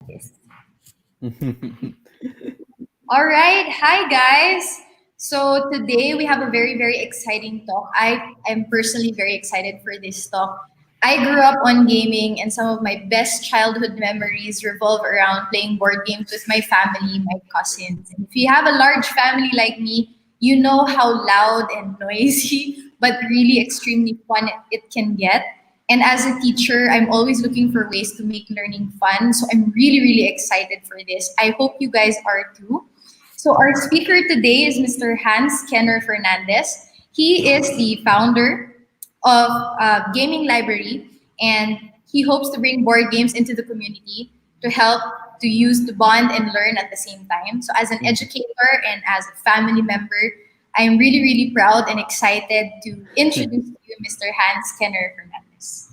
Yes. All right. Hi, guys. So today we have a very, very exciting talk. I am personally very excited for this talk. I grew up on gaming, and some of my best childhood memories revolve around playing board games with my family, my cousins. And if you have a large family like me, you know how loud and noisy, but really extremely fun it can get. And as a teacher, I'm always looking for ways to make learning fun. So I'm really, really excited for this. I hope you guys are too. So our speaker today is Mr. Hans Kenner Fernandez. He is the founder of Gaming Library, and he hopes to bring board games into the community to help to use to bond and learn at the same time. So as an educator and as a family member, I'm really, really proud and excited to introduce to you Mr. Hans Kenner Fernandez.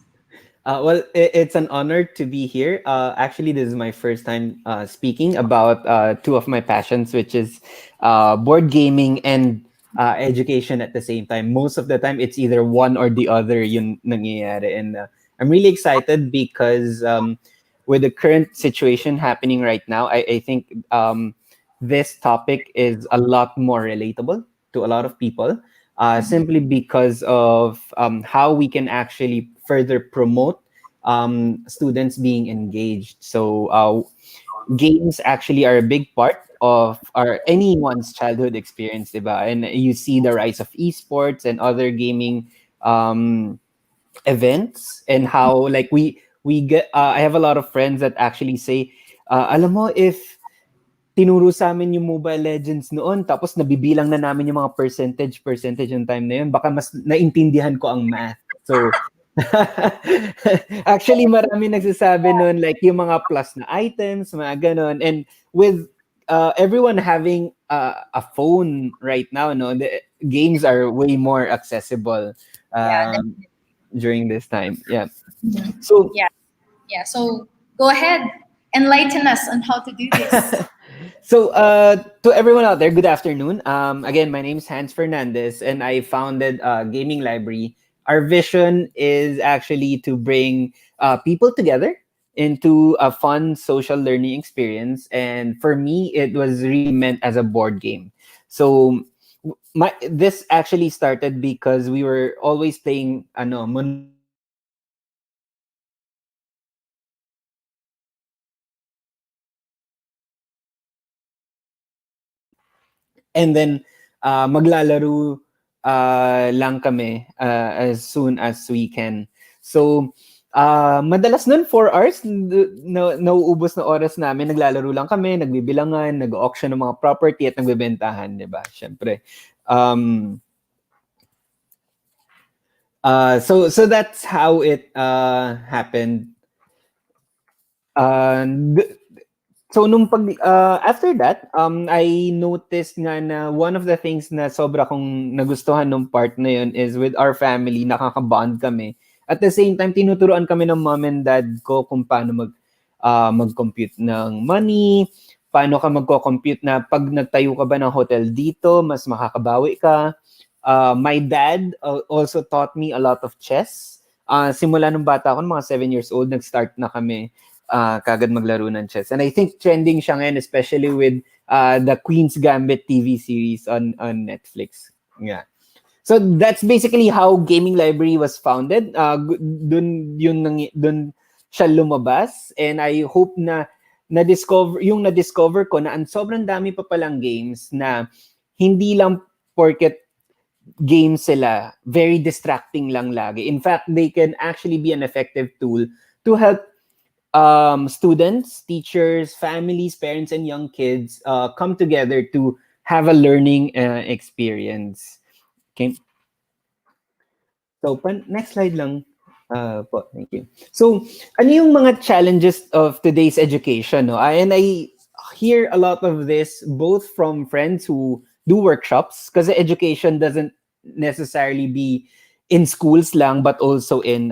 It's an honor to be here. Actually, this is my first time speaking about two of my passions, which is board gaming and education at the same time. Most of the time, it's either one or the other yung nangyayari. And I'm really excited because with the current situation happening right now, I think this topic is a lot more relatable to a lot of people. Simply because of how we can actually further promote students being engaged. So games actually are a big part of our anyone's childhood experience, diba? And you see the rise of esports and other gaming events, and how like we get. I have a lot of friends that actually say, "Alam mo, if tinuro sa amin yung Mobile Legends noon, tapos nabibilang na namin yung mga percentage yung time na yun, baka mas naintindihan ko ang math." So, actually, marami nagsasabi noon, like yung mga plus na items, mga ganon. And with everyone having a phone right now, no, the games are way more accessible Yeah, during this time. Yeah. definitely. So, Yeah, yeah. So go ahead, enlighten us on how to do this. So, to everyone out there, good afternoon. Again, my name is Hans Fernandez, and I founded Gaming Library. Our vision is actually to bring people together into a fun social learning experience. And for me, it was really meant as a board game. So, this actually started because we were always playing Monopoly together. And and then maglalaro lang kami as soon as we can. So madalas nun 4 hours nauubos na oras namin, naglalaro lang kami, nagbibilangan, nag-auction ng mga property at nagbebentahan, 'di ba? Syempre. Um so that's how it happened. Uh, So nung after that, I noticed nga na one of the things na sobra kong nagustuhan nung part na yun is with our family, nakaka-bond kami. At the same time, tinuturuan kami ng mom and dad ko kung paano mag-compute ng money, paano ka magko-compute na pag nagtayo ka ba ng hotel dito, mas makakabawi ka. My dad also taught me a lot of chess. Simula nung bata ako, mga 7 years old, nag-start na kami kagad maglaro ng chess. And I think trending siya ngayon, especially with the Queen's Gambit TV series on Netflix. Yeah. So that's basically how Gaming Library was founded. Dun siya lumabas, and I hope na na-discover ko na ang sobrang dami pa palang games na hindi lang porket games sila, very distracting lang lagi. In fact, they can actually be an effective tool to help students, teachers, families, parents, and young kids come together to have a learning experience. Okay. So, next slide lang. Po, thank you. So, ano yung mga challenges of today's education? No? And I hear a lot of this both from friends who do workshops, because education doesn't necessarily be in schools lang, but also in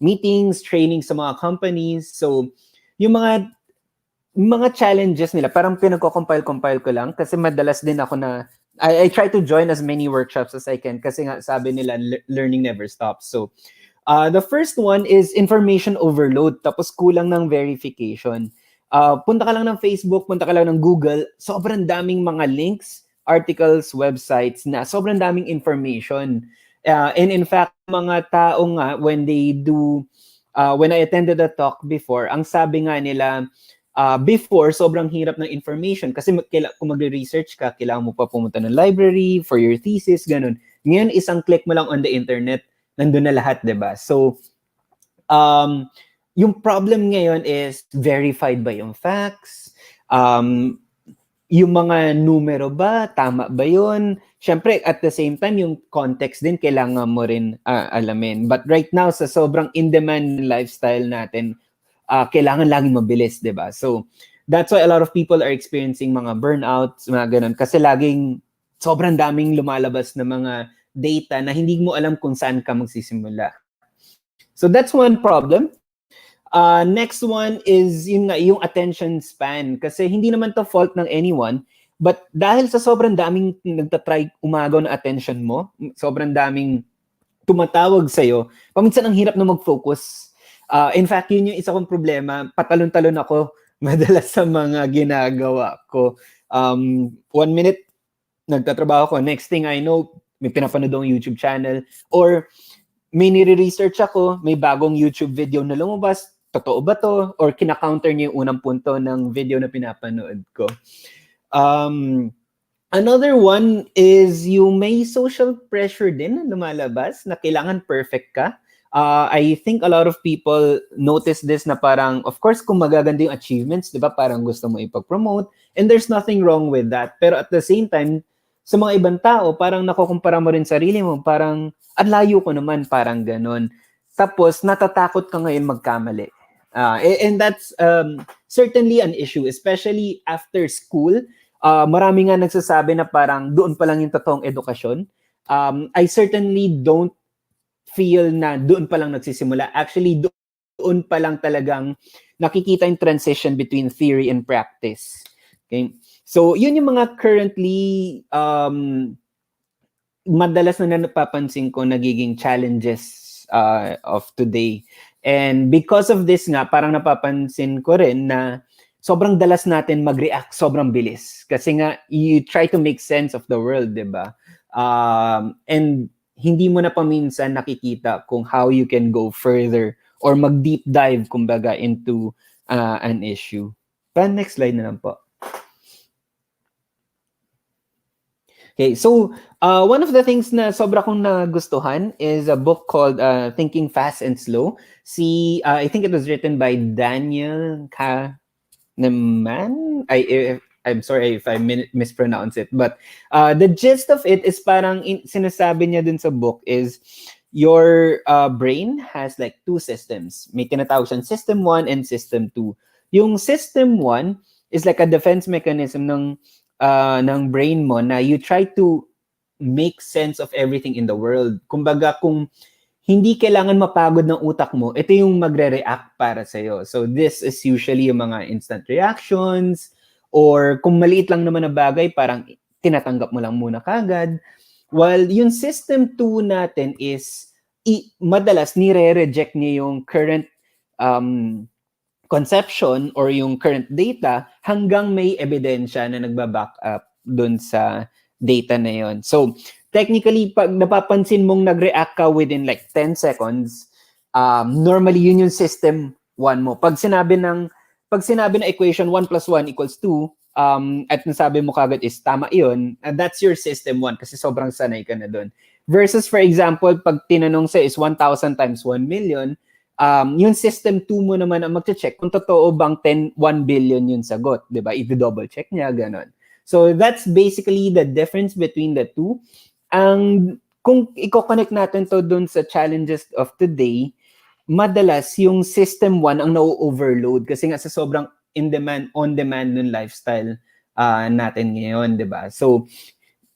meetings, training sa mga companies. So, yung mga challenges nila, parang pinagko-compile ko lang kasi madalas din ako na I try to join as many workshops as I can kasi nga sabi nila learning never stops. So, the first one is information overload tapos kulang ng verification. Punta ka lang ng Facebook, punta ka lang ng Google, sobrang daming mga links, articles, websites na sobrang daming information. And in fact, mga tao nga, when I attended the talk before, ang sabi nga nila, before, sobrang hirap ng information kasi kung magre-research ka, kailangan mo pa pumunta ng library for your thesis, ganun. Ngayon, isang click mo lang on the internet, nandun na lahat, 'di ba? So, yung problem ngayon is verified ba yung facts? Yung mga numero ba, tama ba yun? Siyempre, at the same time, yung context din, kailangan mo rin alamin. But right now, sa sobrang in-demand lifestyle natin, kailangan laging mabilis, di ba? So, that's why a lot of people are experiencing mga burnouts, mga ganun. Kasi laging sobrang daming lumalabas na mga data na hindi mo alam kung saan ka magsisimula. So, that's one problem. Next one is yung attention span. Kasi hindi naman to fault ng anyone, but dahil sa sobrang daming nagtatry umagaw ng attention mo, sobrang daming tumatawag sa'yo, paminsan ang hirap na mag-focus. In fact, yun yung isa kong problema. Patalon-talon ako madalas sa mga ginagawa ko. 1 minute, nagtatrabaho ko. Next thing I know, may pinapanood akong YouTube channel. Or may nire-research ako, may bagong YouTube video na lumabas, totoo ba to? Or kina-counter niya yung unang punto ng video na pinapanood ko. Another one is yung may social pressure din na lumalabas na kailangan perfect ka. I think a lot of people notice this na parang, of course, kung magaganda yung achievements, di ba, parang gusto mo ipag-promote. And there's nothing wrong with that. Pero at the same time, sa mga ibang tao, parang nakukumpara mo rin sarili mo, parang, ang layo ko naman, parang ganon. Tapos, natatakot ka ngayon magkamali. And that's certainly an issue, especially after school. Marami nga nagsasabi na parang doon pa lang yung totoong edukasyon. I certainly don't feel na doon pa lang nagsisimula. Actually, doon pa lang talagang nakikita yung transition between theory and practice. Okay? So, yun yung mga currently madalas na napapansin ko nagiging challenges of today. And because of this nga, parang napapansin ko rin na sobrang dalas natin mag-react sobrang bilis. Kasi nga, you try to make sense of the world, di ba? And hindi mo na paminsan nakikita kung how you can go further or mag-deep dive, kumbaga, into an issue. Pa, next slide na lang po. Okay, so one of the things na sobra kong nagustuhan is a book called Thinking Fast and Slow. I think it was written by Daniel Kahneman. I'm sorry if I mispronounce it, but the gist of it is parang sinasabi niya dun sa book is your brain has like two systems. May tinatawag siyang System 1 and System 2. Yung System 1 is like a defense mechanism ng brain mo na you try to make sense of everything in the world. Kumbaga, kung hindi kailangan mapagod ng utak mo, ito yung magre-react para sa'yo. So this is usually yung mga instant reactions, or kung maliit lang naman na bagay, parang tinatanggap mo lang muna kagad. While yung System 2 natin is, madalas nire-reject niya yung current conception or yung current data hanggang may ebidensya na nagbaback up dun sa data na yon. So, technically, pag napapansin mong nag-react ka within like 10 seconds, normally yun yung System 1 mo. Pag sinabi na equation 1 plus 1 equals 2, at nasabi mo kagad is tama yun, that's your System 1 kasi sobrang sanay ka na dun. Versus, for example, pag tinanong sa is 1,000 times 1 million, yung System 2 mo naman ang mag-check kung totoo bang 1 billion yung sagot, di ba? I-double check niya, ganon. So, that's basically the difference between the two. Kung i-connect natin to dun sa challenges of today, madalas yung System 1 ang na-overload kasi nga sa sobrang on-demand ng lifestyle natin ngayon, di ba? So,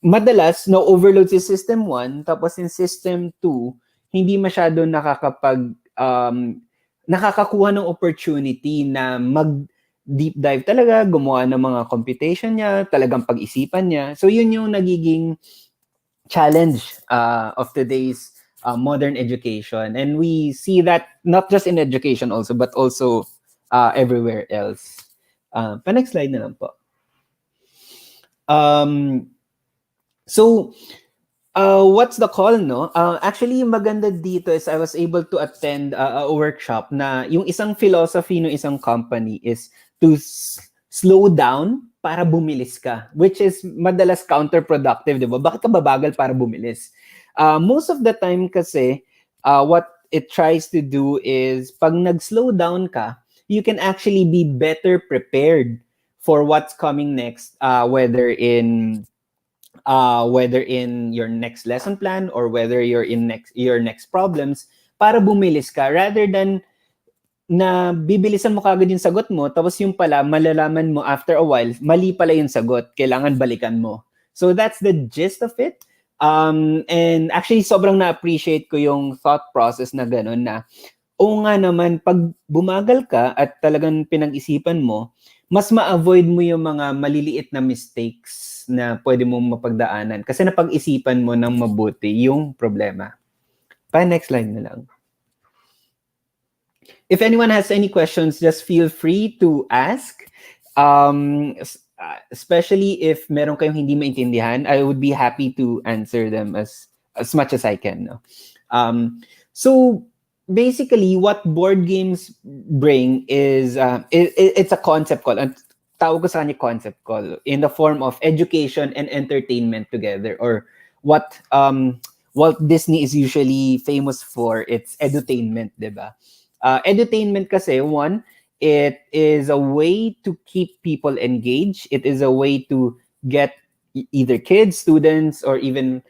madalas na-overload si System 1, tapos yung System 2, hindi masyado nakakakuha ng opportunity na mag-deep dive talaga, gumawa ng mga computation niya, talagang pag-isipan niya. So, yun yung nagiging challenge of today's modern education. And we see that not just in education also, but also everywhere else. Pa-next slide na lang po. Um, so, what's the call, no? Actually, yung maganda dito is I was able to attend a workshop na yung isang philosophy ng isang company is to slow down para bumilis ka, which is madalas counterproductive, di ba? Bakit ka babagal para bumilis? Most of the time kasi, what it tries to do is pag nag-slow down ka, you can actually be better prepared for what's coming next, whether in your next lesson plan or whether you're in your next problems, para bumilis ka rather than na bibilisan mo kagad yung sagot mo tapos yung pala malalaman mo after a while mali pala yung sagot, kailangan balikan mo. So that's the gist of it. And actually sobrang na-appreciate ko yung thought process na gano'n na oo nga naman, pag bumagal ka at talagang pinag-isipan mo, mas ma-avoid mo yung mga maliliit na mistakes na pwede mong mapagdaanan kasi napag-isipan mo ng mabuti yung problema. Next slide na lang. If anyone has any questions, just feel free to ask. Especially if meron kayong hindi maintindihan, I would be happy to answer them as much as I can. No? So basically, what board games bring is it's a concept call. Ang tawag ko sa kanya concept call in the form of education and entertainment together, or what Walt Disney is usually famous for. It's edutainment, diba? Edutainment kasi, one, it is a way to keep people engaged. It is a way to get either kids, students, or even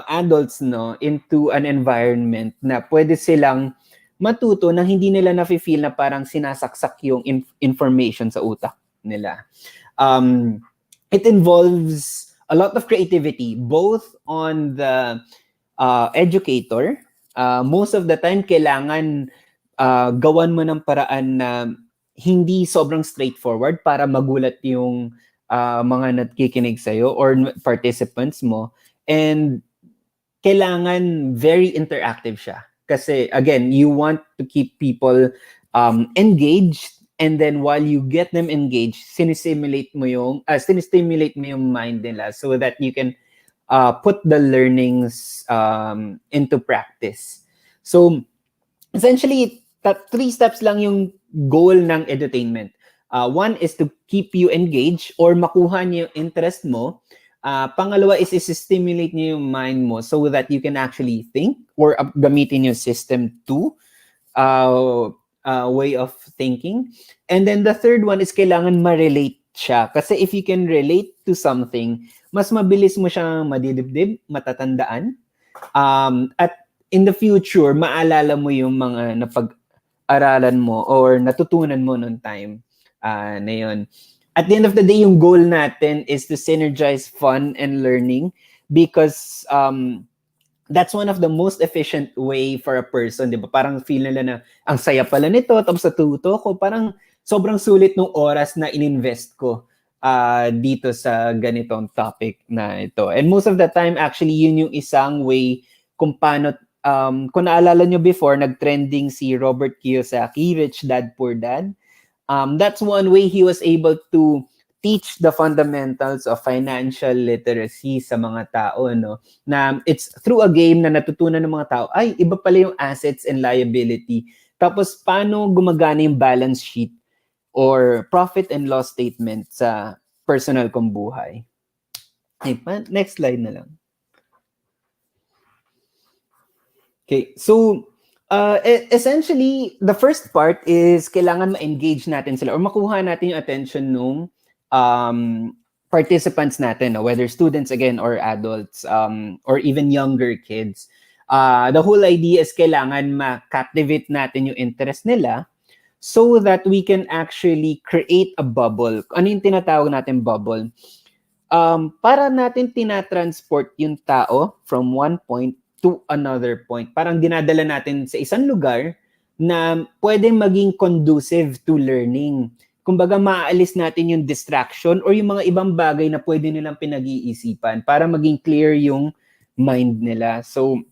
adults, no, into an environment na pwede silang matuto na hindi nila nafe-feel na parang sinasaksak yung information sa utak nila. It involves a lot of creativity, both on the educator. Most of the time, kailangan gawan mo ng paraan na hindi sobrang straightforward para magulat yung mga nakikinig sa'yo or participants mo. And kailangan very interactive siya. Kasi, again, you want to keep people engaged, and then while you get them engaged, sinistimulate mo yung mind nila so that you can put the learnings into practice. So, essentially, 3 steps lang yung goal ng edutainment. One is to keep you engaged or makuha niyo yung interest mo. Pangalawa is stimulate niyo yung mind mo so that you can actually think or gamitin yung system 2 way of thinking. And then the third one is kailangan ma-relate siya. Kasi if you can relate to something, mas mabilis mo siyang madidibdib, matatandaan. At in the future, maalala mo yung mga napag-aralan mo or natutunan mo noong time na yun. At the end of the day, yung goal natin is to synergize fun and learning because that's one of the most efficient way for a person, di ba? Parang feel nila na ang saya pala nito, tapos natuto ko, parang sobrang sulit ng oras na ininvest ko dito sa ganitong topic na ito. And most of the time, actually, yun yung isang way kung paano, kung naalala nyo before, nag-trending si Robert Kiyosaki, Rich Dad, Poor Dad. That's one way he was able to teach the fundamentals of financial literacy sa mga tao, no? Na it's through a game na natutunan ng mga tao, ay, iba pala yung assets and liability. Tapos, paano gumagana yung balance sheet or profit and loss statement sa personal kong buhay. Okay, next slide na lang. Okay, so essentially, the first part is kailangan ma-engage natin sila or makuha natin yung attention ng participants natin, no? Whether students again or adults or even younger kids. The whole idea is kailangan ma-captivate natin yung interest nila so that we can actually create a bubble. Ano yung tinatawag natin bubble? Para natin tinatransport yung tao from one point to another point. Parang dinadala natin sa isang lugar na pwedeng maging conducive to learning. Kumbaga, maaalis natin yung distraction or yung mga ibang bagay na pwede nilang pinag-iisipan para maging clear yung mind nila. So,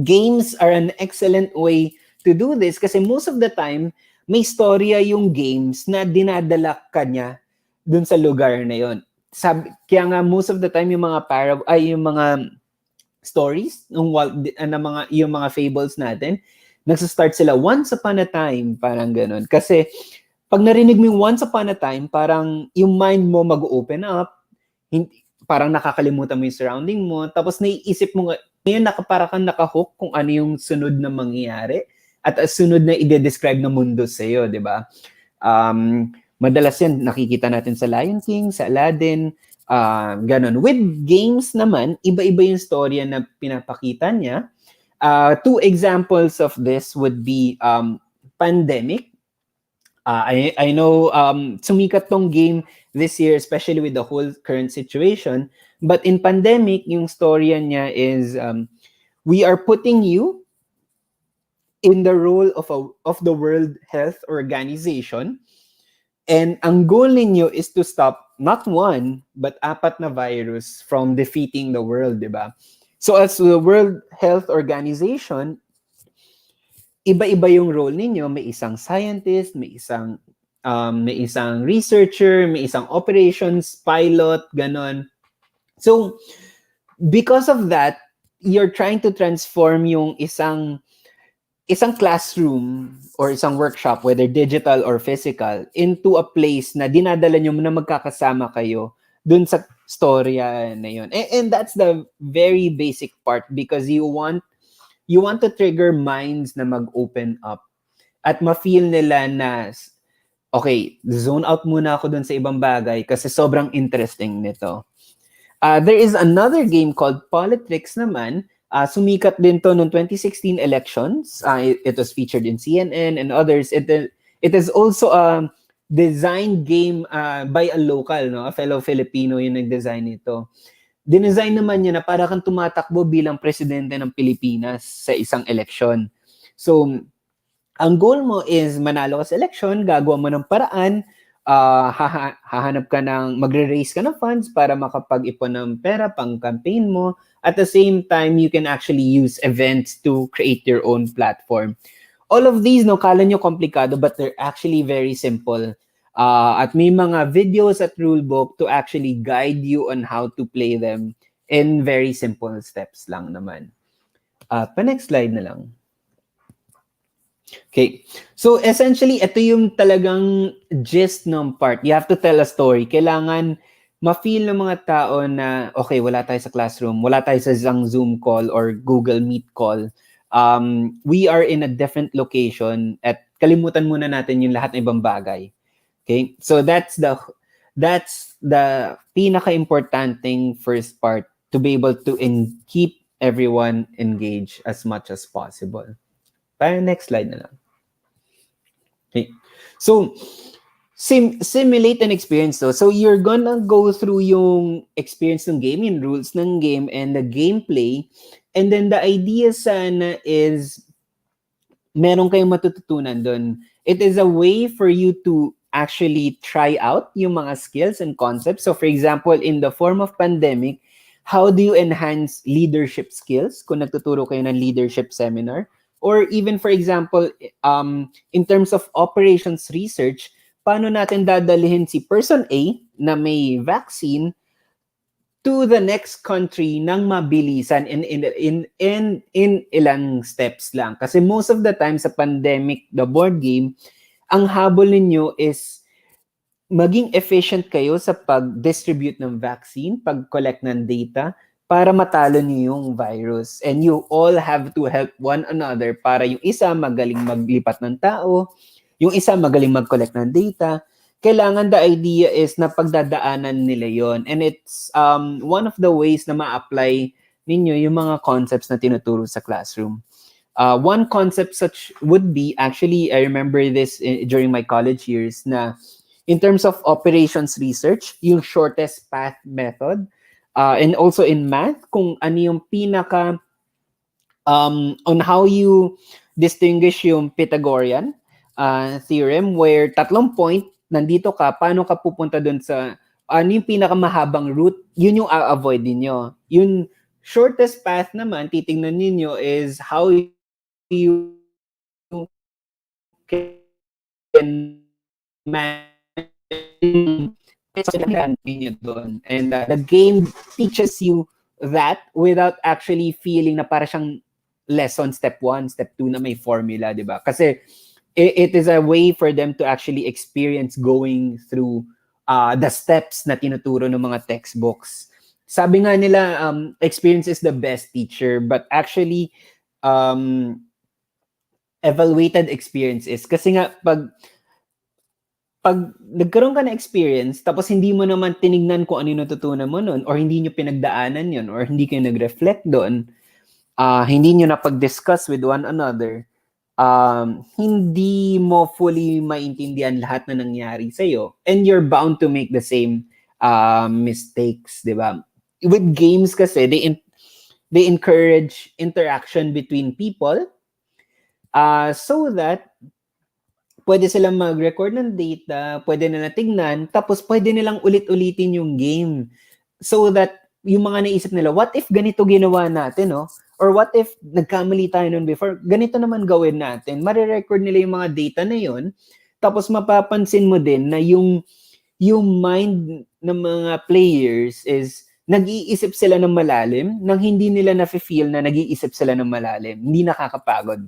games are an excellent way to do this kasi most of the time, may storya yung games na dinadala ka niya dun sa lugar na yon. Kaya nga most of the time yung mga yung mga stories ng mga yung mga fables natin, nagsa-start sila once upon a time, parang ganun. Kasi pag narinig mo yung once upon a time, parang yung mind mo mag-open up, parang nakakalimutan mo yung surrounding mo, tapos naiisip mo ngayon para kang nakahook kung ano yung sunod na mangyayari at sunod na ide-describe ng mundo sa iyo, di ba? Madalas yan nakikita natin sa Lion King, sa Aladdin, ganon. With games naman, iba-iba yung storya na pinapakita niya. Two examples of this would be Pandemic. I know sumikat tong game this year, especially with the whole current situation. But in Pandemic, yung storya niya is we are putting you in the role of the World Health Organization. And ang goal ninyo is to stop not one, but apat na virus from defeating the world, di ba? So as the World Health Organization, iba-iba yung role ninyo. May isang scientist, may isang researcher, may isang operations pilot, ganon. So because of that, you're trying to transform yung isang classroom or isang workshop, whether digital or physical, into a place na dinadala nyo na magkakasama kayo dun sa storya na yun. And that's the very basic part, because you want to trigger minds na mag-open up at ma-feel nila na, okay, zone out muna ako dun sa ibang bagay kasi sobrang interesting nito. There is another game called Politics naman. Sumikat din to noong 2016 elections. It was featured in CNN and others. It is also a design game by a local, no? A fellow Filipino yung nag-design nito. Dinesign naman niya na para kang tumatakbo bilang presidente ng Pilipinas sa isang eleksyon. So, ang goal mo is manalo ka sa eleksyon, gagawa mo ng paraan, hahanap ka magre-raise ka ng funds para makapag-ipon ng pera pang campaign mo. At the same time, you can actually use events to create your own platform. All of these, no, kala nyo komplikado, but they're actually very simple. At may mga videos at rulebook to actually guide you on how to play them in very simple steps lang naman. Pa-next slide na lang. Okay. So essentially, ito yung talagang gist ng part. You have to tell a story. Kailangan ma-feel ng mga tao na, okay, wala tayo sa classroom, wala tayo sa isang Zoom call or Google Meet call. We are in a different location at kalimutan muna natin yung lahat ng ibang bagay. Okay? So that's the pinaka-importanting first part, to be able to keep everyone engaged as much as possible. Next slide na lang. Okay. So, simulate an experience though. So, you're gonna go through yung experience ng game, yung rules ng game, and the gameplay. And then the idea sana is meron kayong matututunan doon. It is a way for you to actually try out yung mga skills and concepts. So, for example, in the form of Pandemic, how do you enhance leadership skills kung nagtuturo kayo ng leadership seminar? Or even, for example, in terms of operations research, paano natin dadalhin si person A na may vaccine to the next country nang mabilisan in ilang steps lang? Kasi most of the time sa Pandemic, the board game, ang habol ninyo is maging efficient kayo sa pag-distribute ng vaccine, pag-collect ng data, para matalo niyo yung virus. And you all have to help one another para yung isa magaling maglipat ng tao, yung isa magaling mag-collect ng data. Kailangan, the idea is na pagdadaanan nila yon. And it's one of the ways na ma-apply ninyo yung mga concepts na tinuturo sa classroom. One concept such would be, actually, I remember this during my college years, na in terms of operations research, yung shortest path method, and also in math, kung ano yung pinaka, on how you distinguish yung Pythagorean theorem, where tatlong point, nandito ka, paano ka pupunta dun sa, ano yung pinakamahabang route, yun yung a-avoid ninyo. Yung shortest path naman, titingnan ninyo is how you can can manage yung opinion doon. And the game teaches you that without actually feeling na para siyang lesson step 1, step 2 na may formula, di ba? Kasi it is a way for them to actually experience going through the steps na tinuturo ng mga textbooks. Sabi nga nila, experience is the best teacher, but actually, evaluated experiences. Kasi nga, pag nagkaroon ka na experience, tapos hindi mo naman tinignan kung ano yung natutunan mo nun, or hindi nyo pinagdaanan yun, or hindi kayo nag-reflect doon, hindi nyo napag-discuss with one another, hindi mo fully maintindihan lahat na nangyari sa'yo. And you're bound to make the same mistakes, di ba? With games kasi, they encourage interaction between people so that pwede silang mag-record ng data, pwede nila tignan, tapos pwede nilang ulit-ulitin yung game. So that yung mga naisip nila, what if ganito ginawa natin, no? Or what if nagkamali tayo nun before, ganito naman gawin natin. Marirecord nila yung mga data na yun, tapos mapapansin mo din na yung mind ng mga players is nag-iisip sila ng malalim nang hindi nila na-feel na nag-iisip sila ng malalim. Hindi nakakapagod.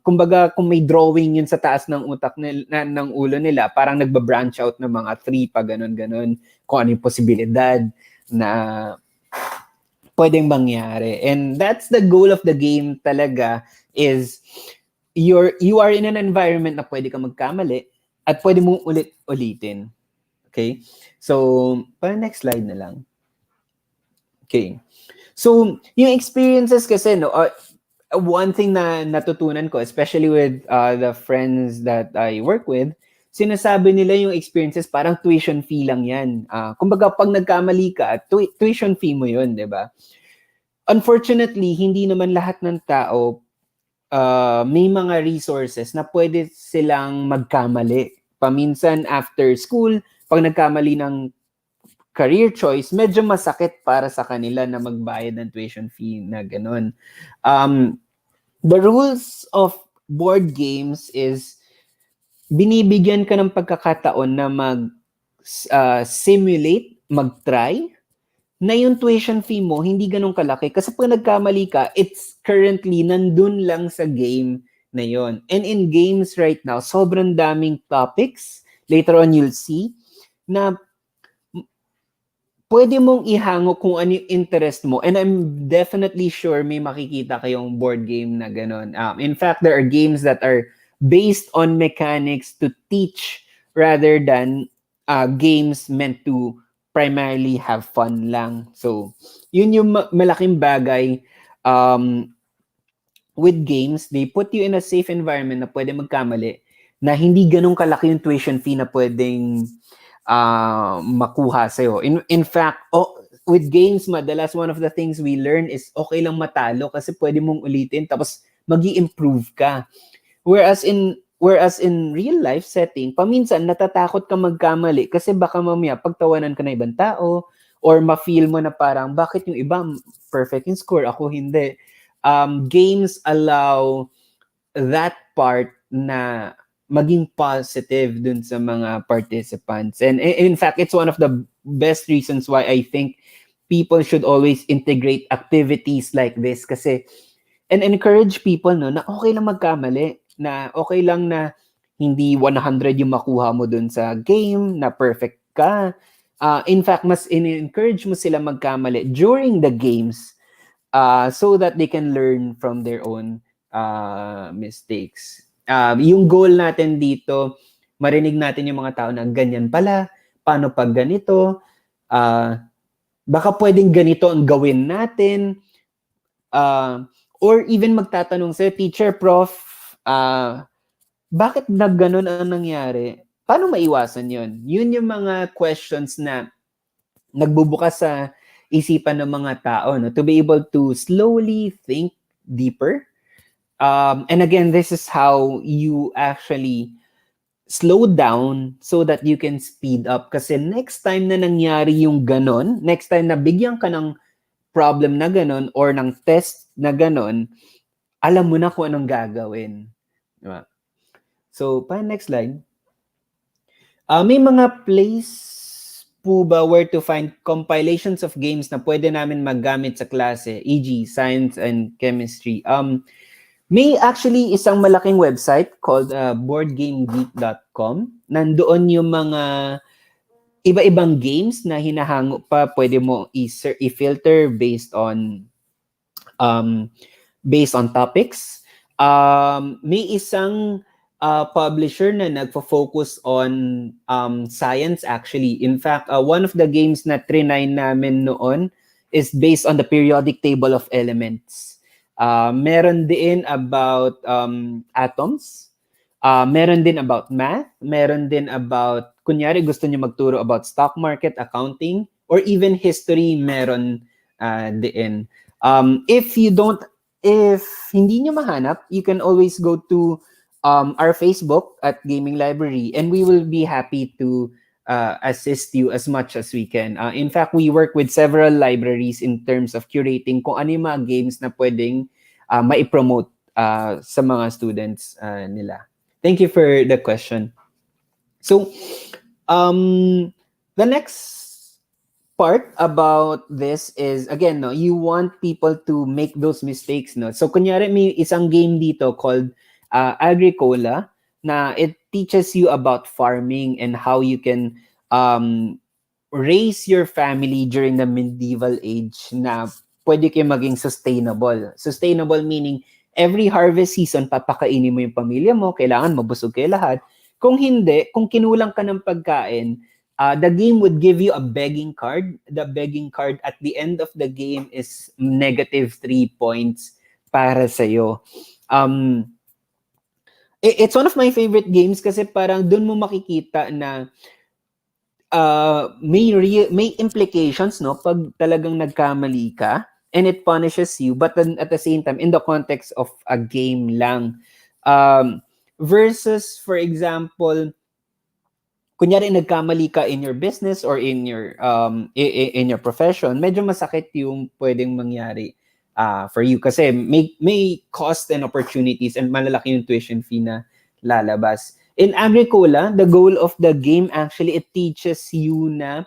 Kumbaga, kung may drawing yun sa taas ng utak ng ulo nila, parang nagba-branch out ng mga 3 pa ganun-ganun, kung ano yung posibilidad na pwedeng mangyari. And that's the goal of the game talaga, is you are in an environment na pwede ka magkamali at pwede mong ulit-ulitin. Okay? So, parang next slide na lang. Okay. So, yung experiences kasi, no, one thing na natutunan ko, especially with the friends that I work with, sinasabi nila yung experiences parang tuition fee lang yan. Kumbaga, pag nagkamali ka, tuition fee mo yun, di ba? Unfortunately, hindi naman lahat ng tao may mga resources na pwede silang magkamali. Paminsan after school, pag nagkamali ng career choice, medyo masakit para sa kanila na magbayad ng tuition fee na ganun. The rules of board games is binibigyan ka ng pagkakataon na simulate, mag-try, na yung tuition fee mo hindi ganun kalaki. Kasi pag nagkamali ka, it's currently nandun lang sa game na yon. And in games right now, sobrang daming topics, later on you'll see, na pwede mong ihango kung ano yung interest mo. And I'm definitely sure may makikita kayong board game na gano'n. In fact, there are games that are based on mechanics to teach rather than games meant to primarily have fun lang. So, yun yung malaking bagay. With games, they put you in a safe environment na pwede magkamali, na hindi ganun kalaki yung tuition fee na pwedeng makuha sa'yo. In fact, with games, madalas one of the things we learn is okay lang matalo kasi pwede mong ulitin tapos mag-i-improve ka. Whereas in real life setting, paminsan natatakot ka magkamali kasi baka mamaya pagtawanan ka na ibang tao or ma-feel mo na parang bakit yung iba perfect in score, ako hindi. Games allow that part na maging positive dun sa mga participants. And in fact, it's one of the best reasons why I think people should always integrate activities like this kasi and encourage people, no, na okay lang magkamali, na okay lang na hindi 100 yung makuha mo dun sa game, na perfect ka. In fact, mas encourage mo sila magkamali during the games so that they can learn from their own mistakes. Yung goal natin dito, marinig natin yung mga tao na ganyan pala, paano pag ganito, baka pwedeng ganito ang gawin natin, or even magtatanong sa teacher, prof, bakit nagganon ang nangyari? Paano maiwasan yun? Yun yung mga questions na nagbubukas sa isipan ng mga tao, no? To be able to slowly think deeper. And again, this is how you actually slow down so that you can speed up. Kasi next time na nangyari yung ganon, next time na bigyan ka ng problem na ganon or ng test na ganon, alam mo na kung anong gagawin. Diba? So, next slide. May mga place po ba where to find compilations of games na pwede namin maggamit sa klase, e.g. science and chemistry? May actually isang malaking website called boardgamegeek.com. Nandoon yung mga iba-ibang games na hinahango pa, pwede mo i-filter um, based on topics. May isang publisher na nagfo-focus on science actually. In fact, one of the games na trinay namin noon is based on the periodic table of elements. Meron din about atoms. Meron din about math. Meron din about, kunyari gusto niyo magturo about stock market, accounting, or even history, meron din. If hindi nyo mahanap, you can always go to our Facebook at Gaming Library, and we will be happy to assist you as much as we can. In fact, we work with several libraries in terms of curating kung ano yung mga games na pwedeng maipromote sa mga students nila. Thank you for the question. So, the next part about this is, again, no, you want people to make those mistakes, no? So, kunyari, may isang game dito called Agricola na it teaches you about farming and how you can raise your family during the medieval age na pwede kayo maging sustainable. Sustainable meaning, every harvest season, papakainin mo yung pamilya mo, kailangan mabusog kayo lahat. Kung hindi, kung kinulang ka ng pagkain, the game would give you a begging card. The begging card at the end of the game is -3 points para sa'yo. It's one of my favorite games kasi parang doon mo makikita na may implications, no, pag talagang nagkamali ka and it punishes you, but then at the same time in the context of a game lang, versus for example, kunyari nagkamali ka in your business or in your profession, medyo masakit yung pwedeng mangyari for you kasi may cost and opportunities and malalaki yung tuition fee na lalabas. In Agricola, the goal of the game actually, it teaches you na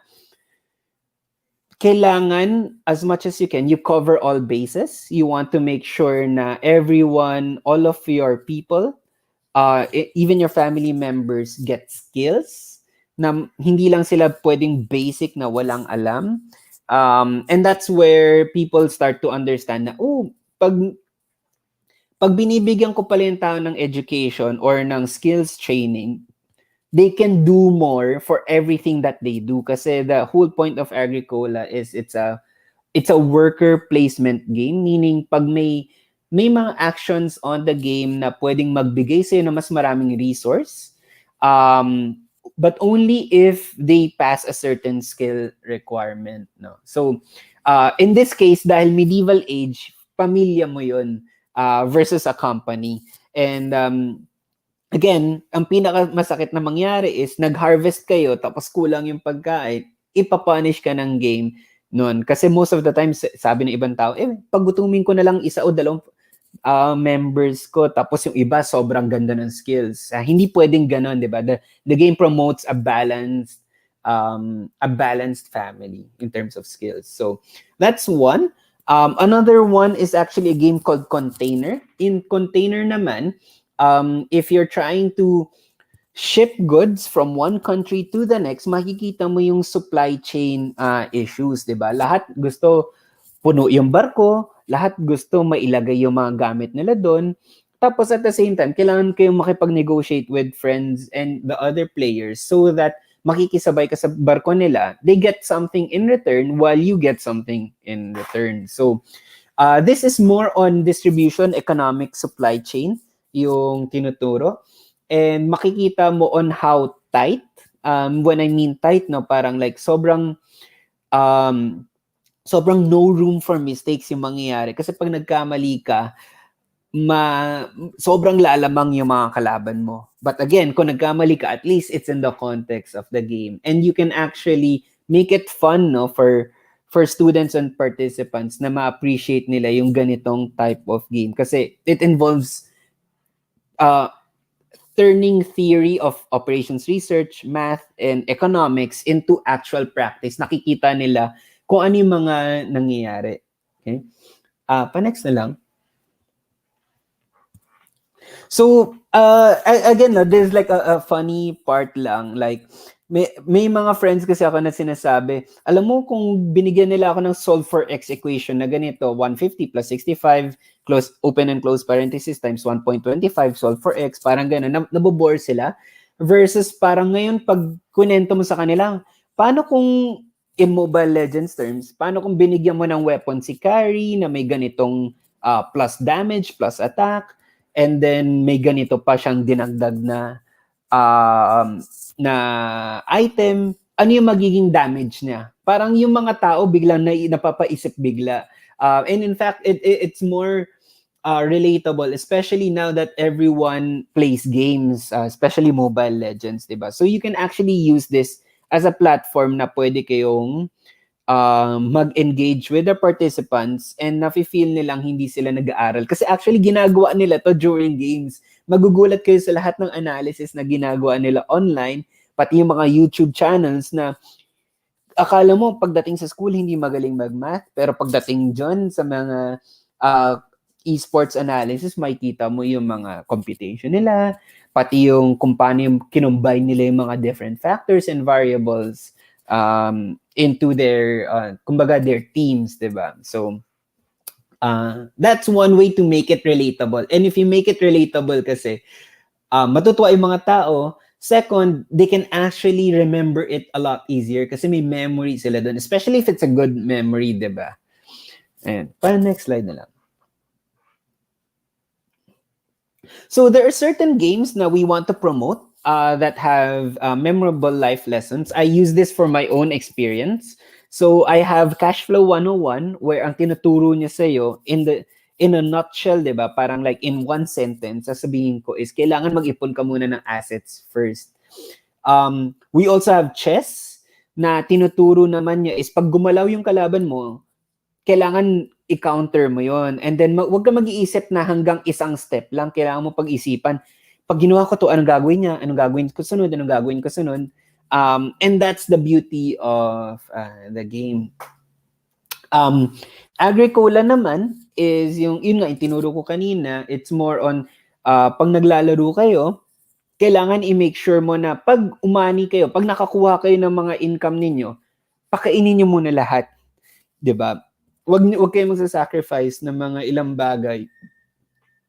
kailangan, as much as you can, you cover all bases. You want to make sure na everyone, all of your people, even your family members get skills na hindi lang sila pwedeng basic na walang alam. And that's where people start to understand na, pag binibigyan ko pala yung tao ng education or ng skills training, they can do more for everything that they do. Kasi the whole point of Agricola is it's a worker placement game, meaning pag may mga actions on the game na pwedeng magbigay sa'yo ng mas maraming resource, but only if they pass a certain skill requirement, no? So, in this case, dahil medieval age, pamilya mo yun versus a company. And again, ang pinakamasakit na mangyari is nag-harvest kayo tapos kulang yung pagkain, ipapunish ka ng game noon. Kasi most of the time, sabi ng ibang tao, paggutumin ko na lang isa o dalawang members ko tapos yung iba sobrang ganda ng skills. Hindi pwedeng ganon, di ba? The game promotes a balanced family in terms of skills. So that's one. Another one is actually a game called Container. In Container naman, if you're trying to ship goods from one country to the next, makikita mo yung supply chain issues, di ba? Lahat gusto puno yung barko, lahat gusto mailagay yung mga gamit nila doon. Tapos at the same time, kailangan kayong makipag-negotiate with friends and the other players so that makikisabay ka sa barko nila, they get something in return while you get something in return. So, this is more on distribution, economic supply chain, yung tinuturo. And makikita mo on how tight, when I mean tight, no, parang like sobrang no room for mistakes yung mangyayari. Kasi pag nagkamali ka, sobrang lalamang yung mga kalaban mo. But again, kung nagkamali ka, at least it's in the context of the game. And you can actually make it fun, no, for students and participants na ma-appreciate nila yung ganitong type of game. Kasi it involves turning theory of operations research, math, and economics into actual practice. Nakikita nila kung ano yung mga nangyayari. Okay? Pa-next na lang. So, again, no, there's like a funny part lang. Like, may mga friends kasi ako na sinasabi, alam mo kung binigyan nila ako ng solve for x equation na ganito, 150 plus 65, close, open and close parenthesis times 1.25, solve for x, parang gano'n, nabobore sila. Versus parang ngayon, pag kunento mo sa kanila, paano kung in Mobile Legends terms, paano kung binigyan mo ng weapon si Carry na may ganitong plus damage, plus attack, and then may ganito pa siyang dinagdag na item, ano yung magiging damage niya? Parang yung mga tao biglang napapaisip bigla. And in fact, it's more relatable, especially now that everyone plays games, especially Mobile Legends, diba? So you can actually use this as a platform na pwede kayong mag-engage with the participants and nafe-feel nilang hindi sila nag-aaral. Kasi actually, ginagawa nila to during games. Magugulat kayo sa lahat ng analysis na ginagawa nila online, pati yung mga YouTube channels na akala mo pagdating sa school hindi magaling mag-math, pero pagdating dyan sa mga esports analysis, makikita mo yung mga computation nila, pati yung kung paano yung kinumbine nila yung mga different factors and variables into their, kumbaga, their teams, diba? So, that's one way to make it relatable. And if you make it relatable kasi, matutuwa yung mga tao. Second, they can actually remember it a lot easier kasi may memory sila doon, especially if it's a good memory, diba? And para next slide na lang. So there are certain games that we want to promote that have memorable life lessons. I use this for my own experience. So I have Cashflow 101 where ang tinuturo niya sa'yo in a nutshell, di ba? Parang like in one sentence, sasabihin ko is kailangan mag-ipon ka muna ng assets first. We also have chess na tinuturo naman niya is pag gumalaw yung kalaban mo, kailangan i-counter mo yon. And then, wag ka mag-iisip na hanggang isang step lang. Kailangan mo pag-isipan. Pag ginawa ko to, anong gagawin niya? Anong gagawin ko sunod? Anong gagawin ko sunod? And that's the beauty of the game. Agricola naman is yun nga, itinuro ko kanina, it's more on, pag naglalaro kayo, kailangan i-make sure mo na pag umani kayo, pag nakakuha kayo ng mga income ninyo, pakainin nyo muna lahat. Diba? Wag kayo magsasacrifice ng mga ilang bagay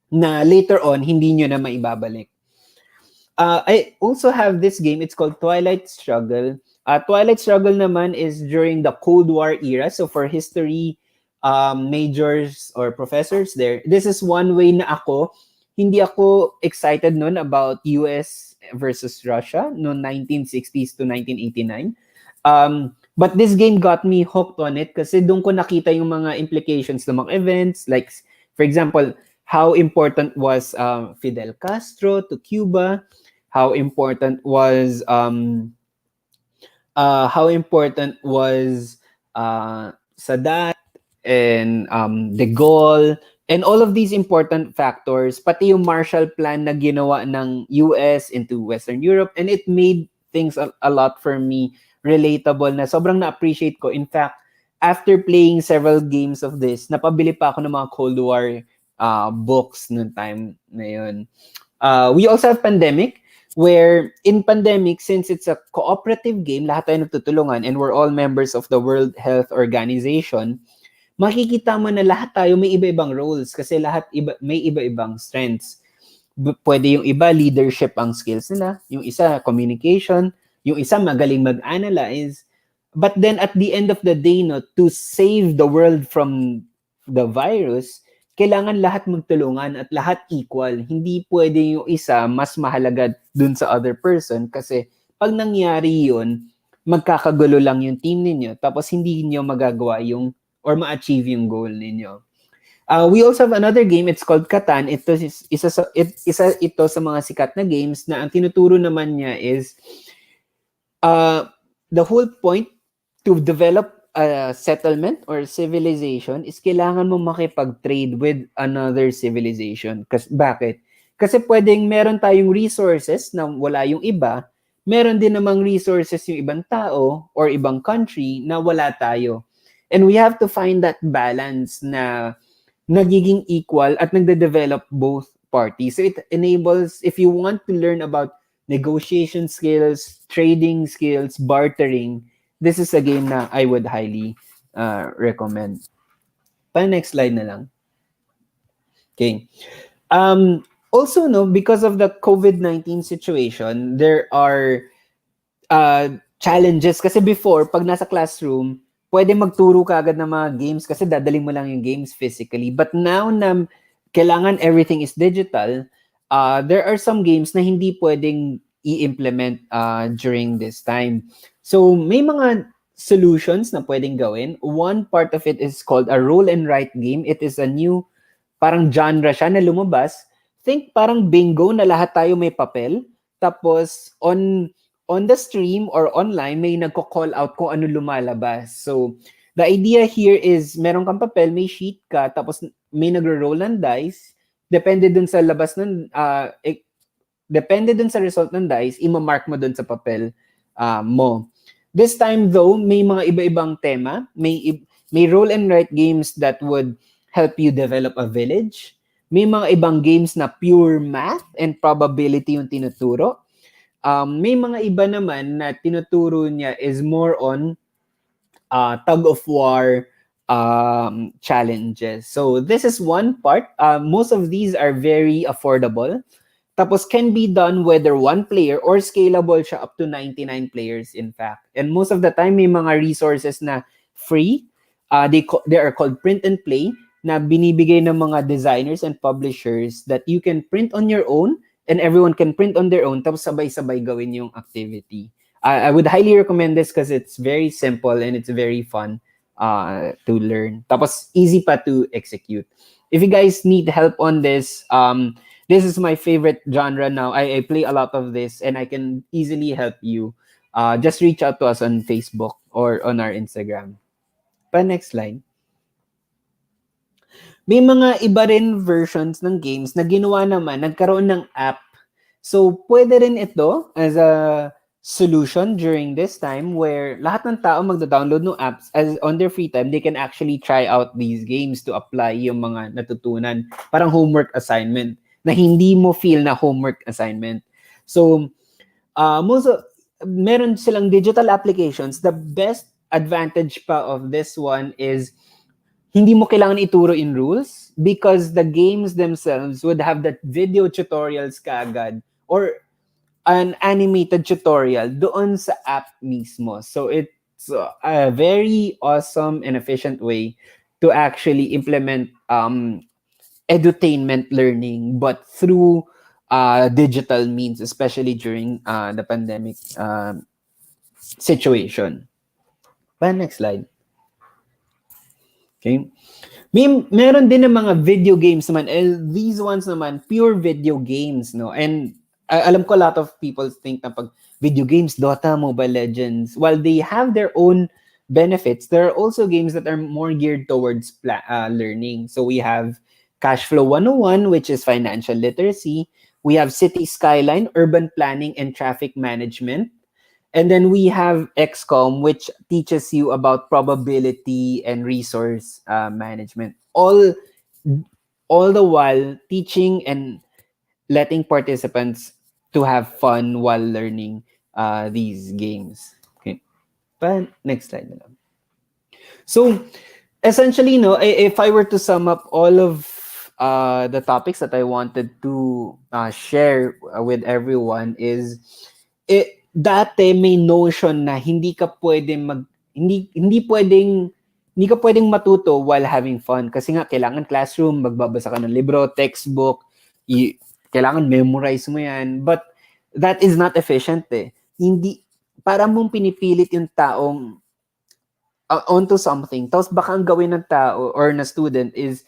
na later on hindi nyo na maibabalik. I also have this game. It's called Twilight Struggle. Twilight Struggle naman is during the Cold War era. So for history majors or professors there, this is one way na hindi ako excited noon about US versus Russia noong 1960s to 1989. But this game got me hooked on it kasi doon ko nakita yung mga implications ng mga events. Like, for example, how important was Fidel Castro to Cuba? How important was Sadat and De Gaulle and all of these important factors, pati yung Marshall Plan na ginawa ng US into Western Europe, and it made things a lot for me relatable na sobrang na-appreciate ko. In fact, after playing several games of this, napabili pa ako ng mga Cold War books noong time na yun. We also have Pandemic, where in Pandemic, since it's a cooperative game, lahat tayo nagtutulungan and we're all members of the World Health Organization, makikita mo na lahat tayo may iba-ibang roles kasi lahat may iba-ibang strengths. Pwede yung iba, leadership ang skills nila. Yung isa, communication. Yung isa, magaling mag-analyze. But then at the end of the day, to save the world from the virus, kailangan lahat magtulungan at lahat equal. Hindi pwede yung isa mas mahalaga dun sa other person kasi pag nangyari yun, magkakagulo lang yung team ninyo tapos hindi niyo magagawa yung or ma-achieve yung goal ninyo. We also have another game, it's called Catan. Isa ito sa mga sikat na games na ang tinuturo naman niya is the whole point to develop a settlement or civilization is kailangan mo makipag-trade with another civilization. Bakit? Kasi pwedeng meron tayong resources na wala yung iba, meron din namang resources yung ibang tao or ibang country na wala tayo. And we have to find that balance na nagiging equal at nagde-develop both parties. So it enables, if you want to learn about negotiation skills, trading skills, bartering, this is a game na I would highly recommend. Next slide na lang. Okay. Also, no, because of the COVID-19 situation, there are challenges. Kasi before, pag nasa classroom, pwede magturo ka agad ng mga games kasi dadaling mo lang yung games physically. But now na kailangan everything is digital, there are some games na hindi pwedeng i-implement during this time. So, may mga solutions na pwedeng gawin. One part of it is called a roll and write game. It is a new parang genre siya na lumabas. Think parang bingo na lahat tayo may papel. Tapos on the stream or online, may nagko-call out kung ano lumalabas. So, the idea here is meron kang papel, may sheet ka, tapos may nagro-roll ng dice. Depende dun sa labas ng, depende dun sa result ng dice, ima-mark mo dun sa papel mo. This time though, may mga iba-ibang tema. May roll and write games that would help you develop a village. May mga ibang games na pure math and probability yung tinuturo. May mga iba naman na tinuturo niya is more on tug of war challenges. So this is one part. Most of these are very affordable. Tapos can be done whether one player or scalable siya up to 99 players in fact. And most of the time may mga resources na free. They are called print and play na binibigay ng mga designers and publishers that you can print on your own and everyone can print on their own tapos sabay-sabay gawin yung activity. I would highly recommend this because it's very simple and it's very fun to learn. Tapos easy pa to execute. If you guys need help on this, this is my favorite genre now. I play a lot of this and I can easily help you. Just reach out to us on Facebook or on our Instagram. Next slide. May mga iba rin versions ng games na ginawa naman, nagkaroon ng app. So, pwede rin ito as a solution during this time where lahat ng tao magda-download ng apps as on their free time, they can actually try out these games to apply yung mga natutunan. Parang homework assignment na hindi mo feel na homework assignment. So, meron silang digital applications. The best advantage pa of this one is hindi mo kailangan ituro in rules because the games themselves would have that video tutorials kaagad or an animated tutorial doon sa app mismo. So it's a very awesome and efficient way to actually implement edutainment learning but through digital means, especially during the pandemic situation. Next slide. Okay. Meron din ng mga video games naman. These ones naman, pure video games, no? And alam ko a lot of people think na pag video games, Dota, Mobile Legends, while they have their own benefits, there are also games that are more geared towards learning. So we have Cash Flow 101, which is financial literacy. We have City Skyline, urban planning and traffic management. And then we have XCOM, which teaches you about probability and resource management. All the while teaching and letting participants to have fun while learning these games. Okay. Next slide na lang. So, essentially, no, if I were to sum up all of the topics that I wanted to share with everyone is dati may notion na hindi ka pwedeng matuto while having fun kasi nga kailangan classroom, magbabasa ka ng libro, textbook, kailangan memorize mo yan, but that is not efficient Hindi, para mong pinipilit yung taong onto something, tapos baka ang gawin ng tao or na student is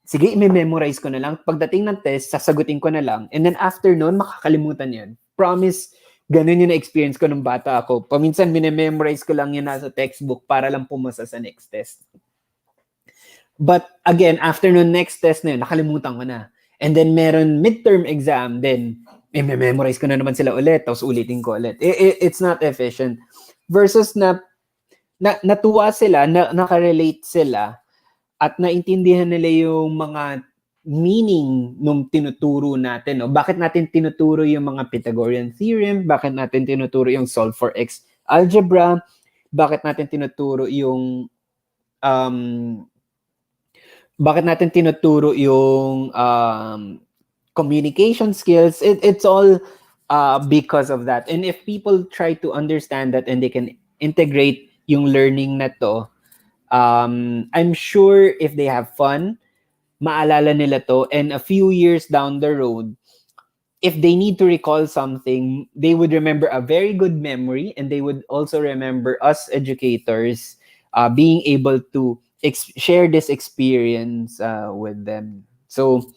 sige, i-memorize ko na lang. Pagdating ng test, sasagutin ko na lang. And then after noon, makakalimutan yan. Promise, ganun yung na-experience ko nung bata ako. Paminsan, minememorize ko lang yun nasa textbook para lang pumasa sa next test. But again, after noon next test na yun, nakalimutan ko na. And then meron midterm exam, then memorize ko na naman sila ulit, tapos ulitin ko ulit. It's not efficient. Versus natuwa sila, nakarelate sila, at naintindihan nila yung mga meaning nung tinuturo natin. No? Bakit natin tinuturo yung mga Pythagorean theorem? Bakit natin tinuturo yung solve for x algebra? Bakit natin tinuturo yung um, communication skills? It's all because of that. And if people try to understand that and they can integrate yung learning na to, I'm sure if they have fun, maalala nila to, and a few years down the road, if they need to recall something, they would remember a very good memory, and they would also remember us educators being able to share this experience with them. So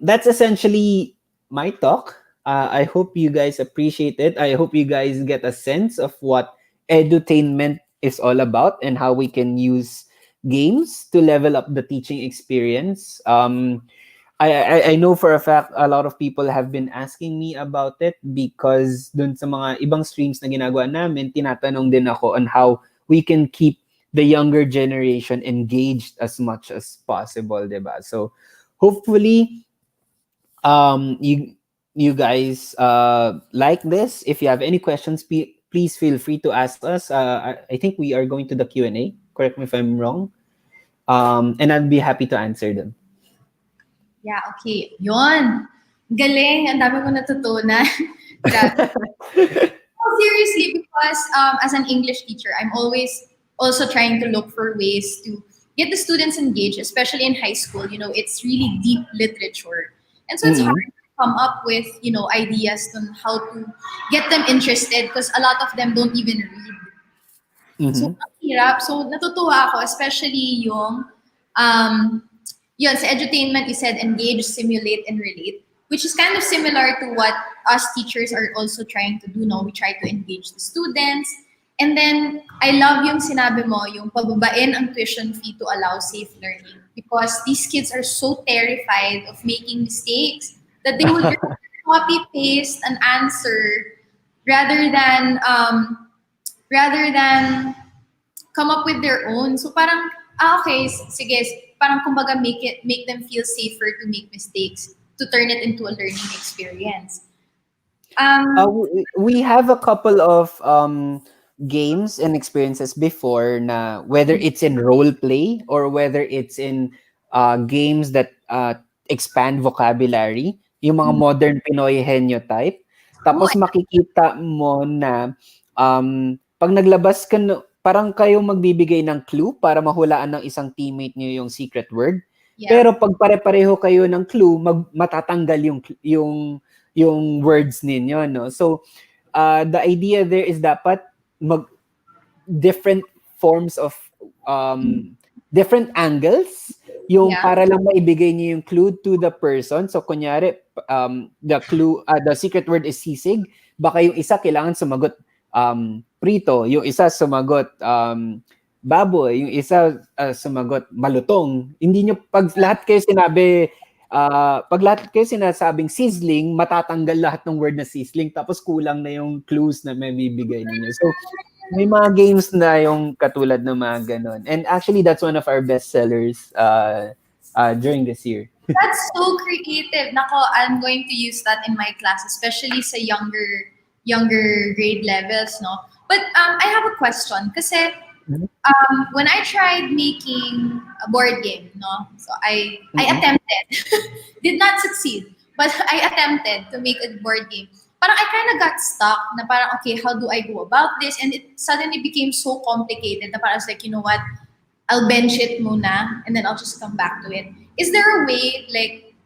that's essentially my talk. I hope you guys appreciate it. I hope you guys get a sense of what edutainment is all about and how we can use games to level up the teaching experience. I know for a fact a lot of people have been asking me about it because dun sa mga ibang streams na ginagawa namin, tinatanong din ako on how we can keep the younger generation engaged as much as possible, diba? So hopefully you guys like this. If you have any questions, please feel free to ask us. I think we are going to the Q&A. Correct me if I'm wrong. And I'll be happy to answer them. Yeah, okay. Yon. Galing. Ang dami ko natutunan. Grabe. Seriously, because as an English teacher, I'm always also trying to look for ways to get the students engaged, especially in high school. You know, it's really deep literature. And so it's hard to come up with, you know, ideas on how to get them interested because a lot of them don't even read. So, ang hirap. So, natutuwa ako, especially um, yun, sa edutainment, you said engage, simulate, and relate, which is kind of similar to what us teachers are also trying to do now. We try to engage the students. And then, I love yung sinabi mo, yung pababain ang tuition fee to allow safe learning. Because these kids are so terrified of making mistakes that they would copy-paste an answer rather than rather than come up with their own. So parang, okay, sige, parang kumbaga make them feel safer to make mistakes, to turn it into a learning experience. We have a couple of games and experiences before na whether it's in role play or whether it's in games that expand vocabulary, yung mga modern Pinoy henyo type. Tapos makikita mo na pag naglabas ka, parang kayo magbibigay ng clue para mahulaan ng isang teammate niyo yung secret word. Yeah. Pero pag pare-pareho kayo ng clue, matatanggal yung words ninyo, no? So the idea there is dapat different forms of different angles yung para lang maibigay niyo yung clue to the person. So kunyari the clue the secret word is sisig, baka yung isa kailangan sumagot prito, yung isa sumagot baboy, yung isa sumagot malutong. Hindi nyo pag lahat kayo sinasabing sizzling, matatanggal lahat ng word na sizzling tapos kulang na yung clues na may bibigay ninyo. So may mga games na yung katulad ng mga ganon. And actually that's one of our best sellers during this year. That's so creative. Nako, I'm going to use that in my class, especially sa younger grade levels, no? But I have a question kasi when I tried making a board game, no? So I attempted. Did not succeed, but I attempted to make a board game. Parang I kind of got stuck na parang, okay, how do I go about this? And it suddenly became so complicated na parang I was like, you know what? I'll bench it muna and then I'll just come back to it. Is there a way, like,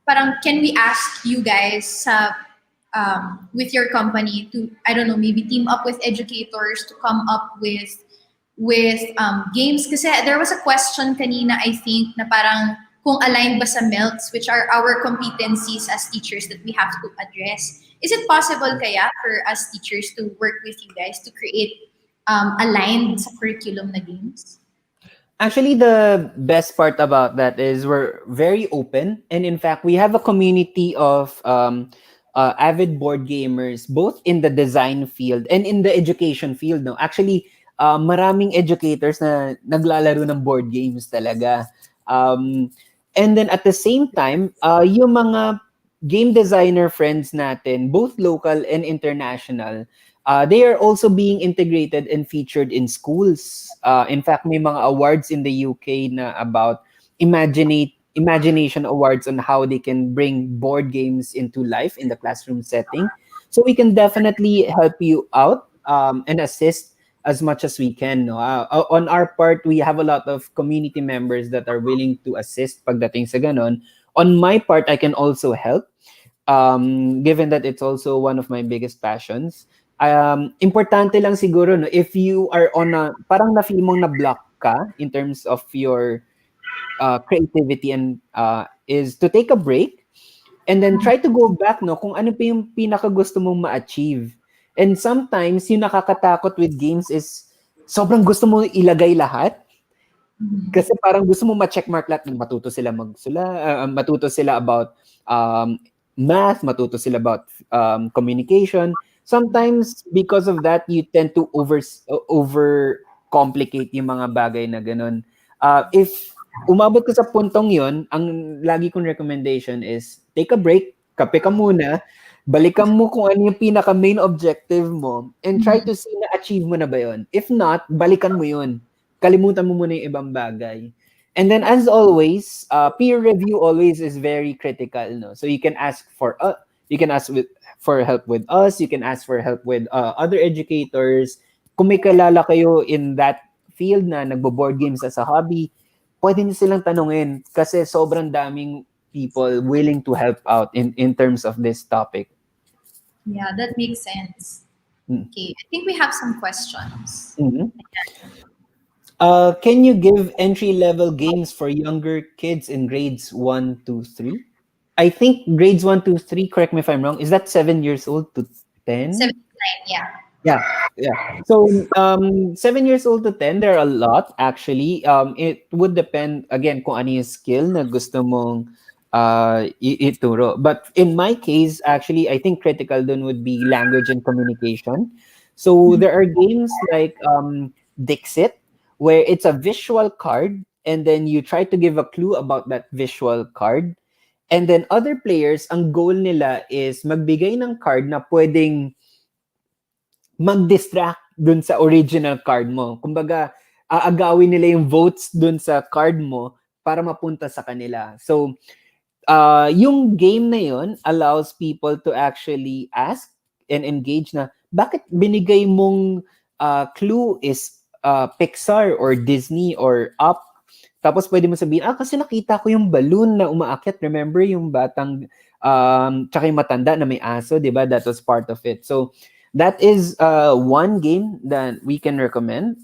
parang can we ask you guys with your company to, I don't know, maybe team up with educators to come up with games? Kasi there was a question kanina, I think, na parang kung aligned ba sa MELTs, which are our competencies as teachers that we have to address. Is it possible kaya for us teachers to work with you guys to create aligned sa curriculum na games? Actually, the best part about that is we're very open, and in fact, we have a community of avid board gamers, both in the design field and in the education field. No, actually, maraming educators na naglalaro ng board games talaga. Um, and then at the same time, yung mga game designer friends natin, both local and international, they are also being integrated and featured in schools. In fact, may mga awards in the UK na about imagination awards on how they can bring board games into life in the classroom setting. So we can definitely help you out and assist as much as we can. No? On our part, we have a lot of community members that are willing to assist pagdating sa ganon. On my part, I can also help given that it's also one of my biggest passions. Importante lang siguro, no, if you are on a, parang na-feel mong na-block ka in terms of your creativity and is to take a break and then try to go back, no, kung ano pa yung pinaka gusto mong ma-achieve. And sometimes, yung nakakatakot with games is sobrang gusto mo ilagay lahat. Kasi parang gusto mo ma-checkmark lahat. Matuto sila matuto sila about math, matuto sila about communication. Sometimes, because of that, you tend to over complicate yung mga bagay na ganun. If umabot ka sa puntong yon, ang lagi kong recommendation is take a break, kape ka muna, balikan mo kung ano yung pinaka main objective mo and try to see na achieve mo na ba yon. If not, balikan mo yun. Kalimutan mo muna yung ibang bagay. And then as always, peer review always is very critical, no? So you can ask for for help with us, you can ask for help with other educators. Kung may kalala kayo in that field na nagbo-board games as a hobby, pwede niyo silang tanungin kasi sobrang daming people willing to help out in terms of this topic. Yeah, that makes sense. Mm. Okay, I think we have some questions. Mhm. Can you give entry-level games for younger kids in grades 1 to 3? I think grades 1 to 3, correct me if I'm wrong, is that 7 years old to 10? 79, yeah. Yeah, yeah. So 7 years old to 10, there are a lot actually. It would depend again kung ano yung skill na gusto mong ituro. But in my case, actually, I think critical dun would be language and communication. So there are games like Dixit, where it's a visual card, and then you try to give a clue about that visual card. And then other players, ang goal nila is magbigay ng card na pwedeng mag-distract dun sa original card mo. Kumbaga, aagawin nila yung votes dun sa card mo para mapunta sa kanila. So, yung game na yun allows people to actually ask and engage na, bakit binigay mong clue is Pixar or Disney or Up? Tapos pwede mo sabihin, kasi nakita ko yung balloon na umaakyat. Remember yung batang, tsaka yung matanda na may aso, di ba? That was part of it. So, that is one game that we can recommend.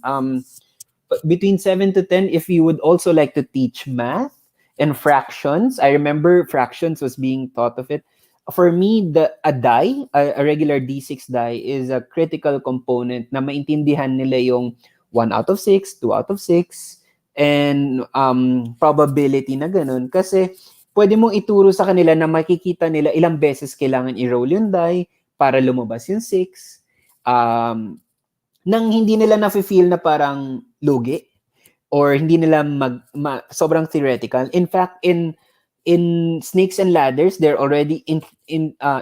Between 7 to 10, if you would also like to teach math and fractions, I remember fractions was being taught of it. For me, a die, a regular D6 die, is a critical component na maintindihan nila yung 1 out of 6, 2 out of 6, and probability na ganun. Kasi pwede mong ituro sa kanila na makikita nila ilang beses kailangan i-roll yung die para lumabas yung 6. Nang hindi nila na-feel na parang lugi or hindi nila sobrang theoretical. In fact, in Snakes and Ladders, they're already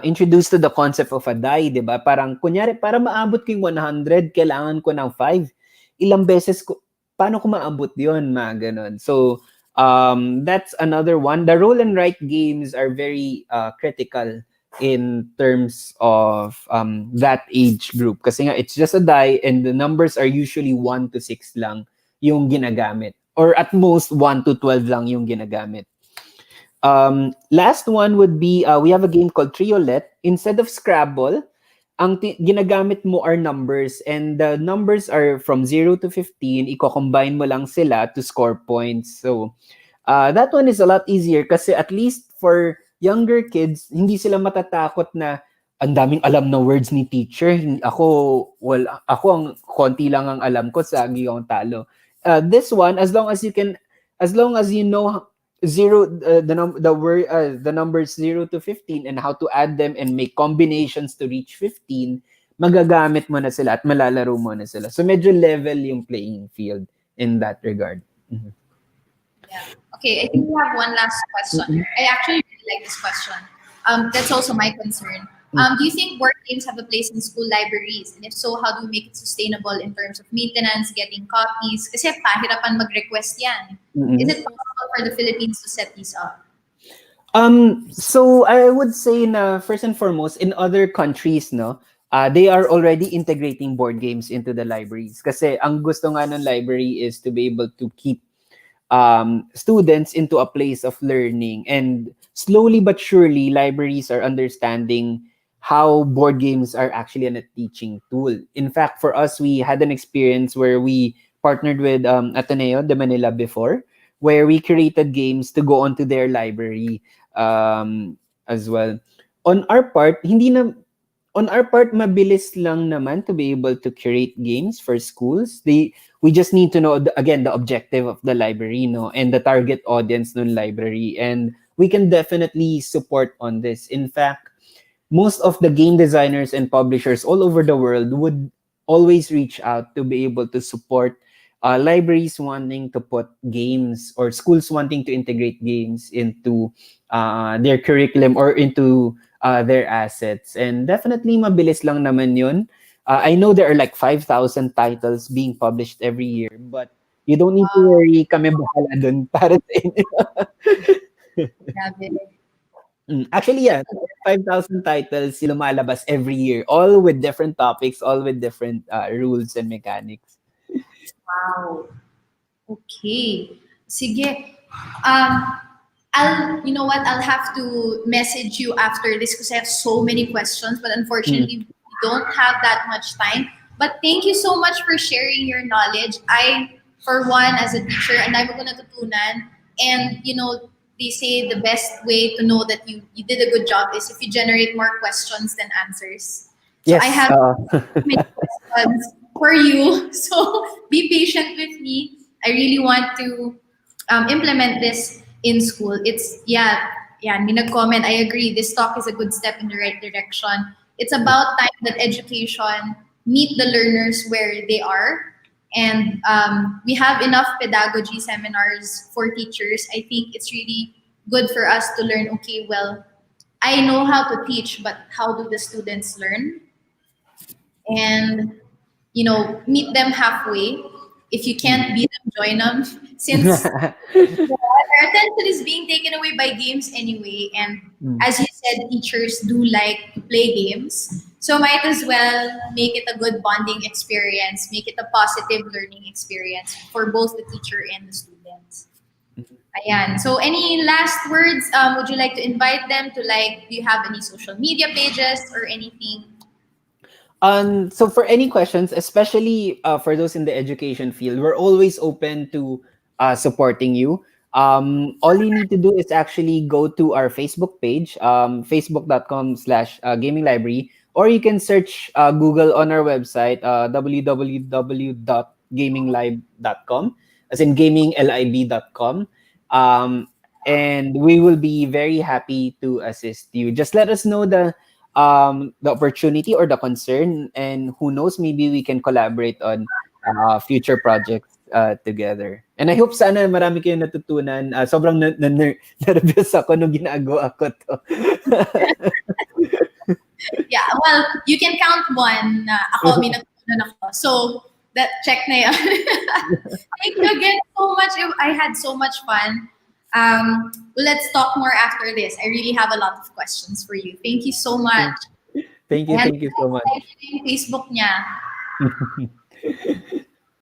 introduced to the concept of a die, di ba? Parang, kunyari, para maabot ko yung 100, kailangan ko ng 5. Ilang beses ko, paano ko maabot yun? Mga ganun. So, that's another one. The roll and write games are very critical in terms of that age group. Kasi nga, it's just a die and the numbers are usually 1 to 6 lang yung ginagamit. Or at most, 1 to 12 lang yung ginagamit. Last one would be, we have a game called Triolet. Instead of Scrabble, ang ginagamit mo are numbers and the numbers are from 0 to 15. Iko-combine mo lang sila to score points. So, that one is a lot easier kasi at least for younger kids, hindi sila matatakot na ang daming alam na words ni teacher. Ako ang konti lang ang alam ko sa giyong talo. this one, as long as you know zero, the numbers 0 to 15 and how to add them and make combinations to reach 15, magagamit mo na sila at malalaro mo na sila. So medyo level yung playing field in that regard. Mhm. Yeah. Okay, I think we have one last question. Mhm. I actually really like this question. That's also my concern. Do you think board games have a place in school libraries? And if so, how do we make it sustainable in terms of maintenance, getting copies? Kasi pahirapan mag-request yan. Is Mhm. it possible for the Philippines to set these up? So I would say na first and foremost, in other countries, no, they are already integrating board games into the libraries. Kasi ang gusto nga ng library is to be able to keep students into a place of learning. And slowly but surely, libraries are understanding how board games are actually a teaching tool. In fact, for us, we had an experience where we partnered with Ateneo de Manila before, where we created games to go onto their library as well. On our part, hindi na on our part, mabilis lang naman to be able to create games for schools. We just need to know, again, the objective of the library, no, and the target audience ng library. And we can definitely support on this. In fact, most of the game designers and publishers all over the world would always reach out to be able to support libraries wanting to put games or schools wanting to integrate games into their curriculum or into their assets. And definitely mabilis lang naman yun. I know there are like 5,000 titles being published every year, but you don't need to Wow, worry, kami bahala dun para sa inyo. grabe. Actually, yeah, 5,000 titles lumalabas every year, all with different topics, all with different rules and mechanics. Wow. Okay. Sige. Um, you know what? I'll have to message you after this because I have so many questions, but Mm. unfortunately, we don't have that much time. But thank you so much for sharing your knowledge. I, for one, as a teacher, and I'm going to tutunan. And, you know, they say the best way to know that you did a good job is if you generate more questions than answers. So I Yes. have many questions for you. So be patient with me. I really want to implement this in school. It's yeah. May nag-comment. I agree. This talk is a good step in the right direction. It's about time that education meet the learners where they are, and we have enough pedagogy seminars for teachers. I think it's really good for us to learn. Okay, well, I know how to teach, but how do the students learn? And meet them halfway. If you can't beat them, join them. Since our attention is being taken away by games anyway, and Mm. as you said, teachers do like to play games. So might as well make it a good bonding experience, make it a positive learning experience for both the teacher and the students. Ayan. So any last words? Would you like to invite them to, like, do you have any social media pages or anything? So for any questions, especially for those in the education field, we're always open to supporting you. All you need to do is actually go to our Facebook page, facebook.com/gaming library, or you can search Google on our website, www.gaminglib.com, as in gaminglib.com. Um, and we will be very happy to assist you. Just let us know the opportunity or the concern, and who knows, maybe we can collaborate on future projects together. And I hope sana marami kayong natutunan. Sobrang nervous ako nung ginagawa ko to. Yeah, well, you can count one na ako, may natutunan ako. So, that check na yan. Thank you again so much. I had so much fun. Let's talk more after this. I really have a lot of questions for you. Thank you so much. Thank Ayan, you so much. yung Facebook niya.